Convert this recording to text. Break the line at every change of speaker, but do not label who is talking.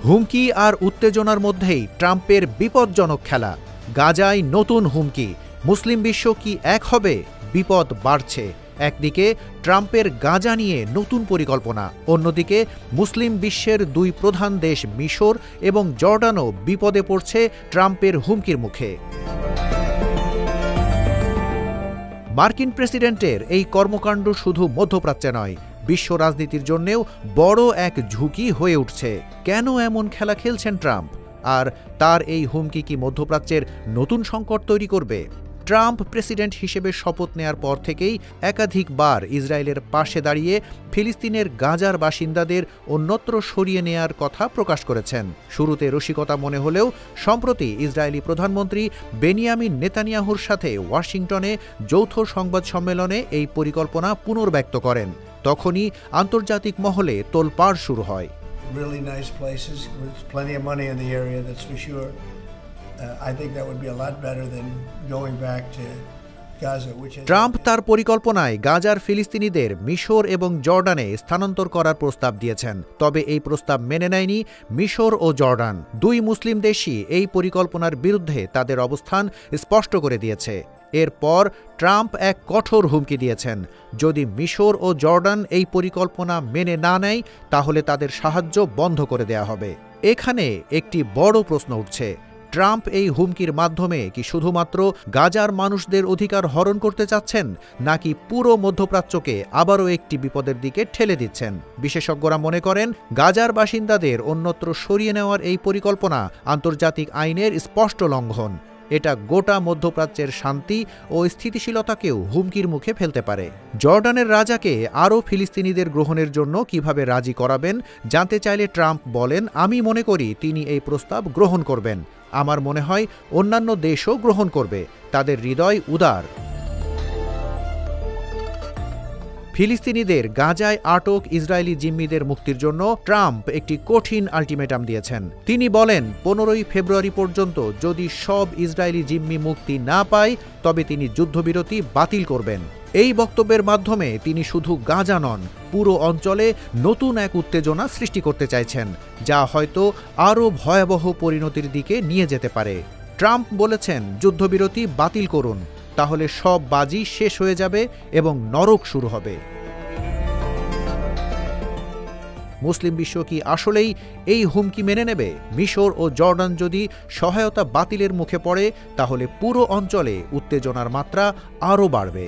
হুমকি আর উত্তেজনার মধ্যেই ট্রাম্পের বিপজ্জনক খেলা। গাজায় নতুন হুমকি। মুসলিম বিশ্ব কি এক হবে? বিপদ বাড়ছে। একদিকে ট্রাম্পের গাজা নিয়ে নতুন পরিকল্পনা, অন্যদিকে মুসলিম বিশ্বের দুই প্রধান দেশ মিশর এবং জর্ডানও বিপদে পড়ছে ট্রাম্পের হুমকির মুখে। মার্কিন প্রেসিডেন্টের এই কর্মকাণ্ড শুধু মধ্যপ্রাচ্যে নয়, বিশ্ব রাজনীতির জন্যেও বড় এক ঝুঁকি হয়ে উঠছে। কেন এমন খেলা খেলছেন ট্রাম্প? আর তার এই হুমকি কি মধ্যপ্রাচ্যের নতুন সংকট তৈরি করবে? ট্রাম্প প্রেসিডেন্ট হিসেবে শপথ নেয়ার পর থেকেই একাধিকবার ইসরায়েলের পাশে দাঁড়িয়ে ফিলিস্তিনের গাজার বাসিন্দাদের অন্যত্র সরিয়ে নেয়ার কথা প্রকাশ করেছেন। শুরুতে রসিকতা মনে হলেও সম্প্রতি ইসরায়েলি প্রধানমন্ত্রী বেনিয়ামিন নেতানিয়াহুর সাথে ওয়াশিংটনে যৌথ সংবাদ সম্মেলনে এই পরিকল্পনা পুনর্ব্যক্ত করেন। তখনই আন্তর্জাতিক মহলে তোলপাড় শুরু হয়।
Really nice places with plenty of money in the area, that's for sure. I think that would be a lot better than going back to Gaza, which is...
Trump তার পরিকল্পনায় গাজার ফিলিস্তিনিদের মিশর এবং জর্ডানে স্থানান্তর করার প্রস্তাব দিয়েছেন। তবে এই প্রস্তাব মেনে নেয়নি মিশর ও জর্ডান। দুই মুসলিম দেশই এই পরিকল্পনার বিরুদ্ধে তাদের অবস্থান স্পষ্ট করে দিয়েছে। এরপর ট্রাম্প এক কঠোর হুমকি দিয়েছেন, যদি মিশর ও জর্ডান এই পরিকল্পনা মেনে না নেয় তাহলে তাদের সাহায্য বন্ধ করে দেয়া হবে। এখানে একটি বড় প্রশ্ন উঠছে, ট্রাম্প এই হুমকির মাধ্যমে কি শুধুমাত্র গাজার মানুষদের অধিকার হরণ করতে চাচ্ছেন, নাকি পুরো মধ্যপ্রাচ্যকে আবারও একটি বিপদের দিকে ঠেলে দিচ্ছেন? বিশেষজ্ঞরা মনে করেন, গাজার বাসিন্দাদের অন্যত্র সরিয়ে নেওয়ার এই পরিকল্পনা আন্তর্জাতিক আইনের স্পষ্ট লঙ্ঘন। এটা গোটা মধ্যপ্রাচ্যের শান্তি ও স্থিতিশীলতাকেও হুমকির মুখে ফেলতে পারে। জর্ডানের রাজাকে আরও ফিলিস্তিনিদের গ্রহণের জন্য কিভাবে রাজি করাবেন জানতে চাইলে ট্রাম্প বলেন, আমি মনে করি তিনি এই প্রস্তাব গ্রহণ করবেন। আমার মনে হয় অন্যান্য দেশও গ্রহণ করবে। তাদের হৃদয় উদার। ফিলিস্তিনিদের গাজায় আটক ইসরায়েলি জিম্মিদের মুক্তির জন্য ট্রাম্প একটি কঠিন আল্টিমেটাম দিয়েছেন। তিনি বলেন, 15 ফেব্রুয়ারি পর্যন্ত যদি সব ইসরায়েলি জিম্মি মুক্তি না পায় তবে তিনি যুদ্ধবিরতি বাতিল করবেন। এই বক্তব্যের মাধ্যমে তিনি শুধু গাজা নন, পুরো অঞ্চলে নতুন এক উত্তেজনা সৃষ্টি করতে চাইছেন, যা হয়তো আরও ভয়াবহ পরিণতির দিকে নিয়ে যেতে পারে। ট্রাম্প বলেছেন, যুদ্ধবিরতি বাতিল করুন, তাহলে সব বাজি শেষ হয়ে যাবে এবং নরক শুরু হবে। মুসলিম বিশ্ব কি আসলেই এই হুমকি মেনে নেবে? মিশর ও জর্ডান যদি সহায়তা বাতিলের মুখে পড়ে তাহলে পুরো অঞ্চলে উত্তেজনার মাত্রা আরও বাড়বে।